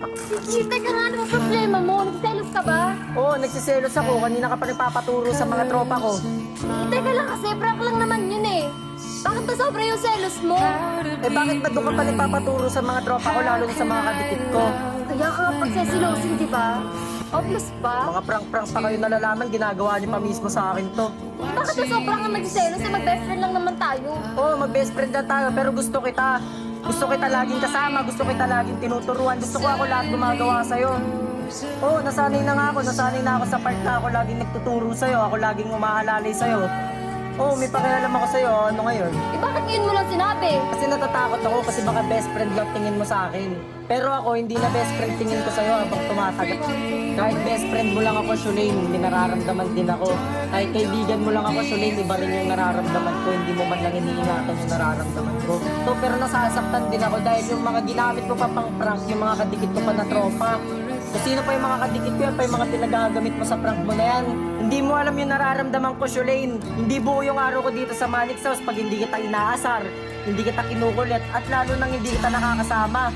Teka nga, ano ba problema mo? Nagselos ka ba? Oo, nagsiselos ako. Kanina ka pa nagpapaturo sa mga tropa ko. Teka lang kasi, prank lang naman yun eh. Bakit ba sobra yung selos mo? Eh bakit ba doon ka pa nagpapaturo sa mga tropa ko, lalo na sa mga kadikit ko? Kaya ka nga pagsesilosin, di ba? O plus pa? Mga prank-prank pa kayo nalalaman, ginagawa niyo pa mismo sa akin to. Bakit ba sobrang nga nagselos? Eh, mag-best friend lang naman tayo. Oo, mag-best friend na tayo, pero gusto kita. Gusto kita laging kasama, gusto kita laging tinuturuan. Gusto ko ako lahat gumagawa sa'yo. Oo, nasanay na nga ako. Nasanay na ako sa part na ako laging nagtuturo sa'yo. Ako laging umaalalay sa'yo. Oo, may pakialam ako sa'yo. Ano ngayon? Eh bakit ngayon mo lang sinabi? Kasi natatakot ako kasi baka best friend lang tingin mo sa akin. Pero ako, hindi na best friend tingin ko sa'yo habang tumatagal. Kahit best friend mo lang ako, Shulaine, may nararamdaman din ako. Kahit kaibigan mo lang ako, Shulaine, iba rin yung nararamdaman ko. Hindi mo man lang iniingatan yung nararamdaman ko. So, pero nasasaktan din ako dahil yung mga ginamit ko pa pang prank, yung mga kadikit ko pa na tropa. Kung sino pa yung mga kadikit ko yan, pa yung mga pinagagamit mo sa prank mo na yan. Hindi mo alam yung nararamdaman ko, Shulaine. Hindi buo yung araw ko dito sa Manix House pag hindi kita inaasar, hindi kita kinukulit, at lalo nang hindi kita nakakasama.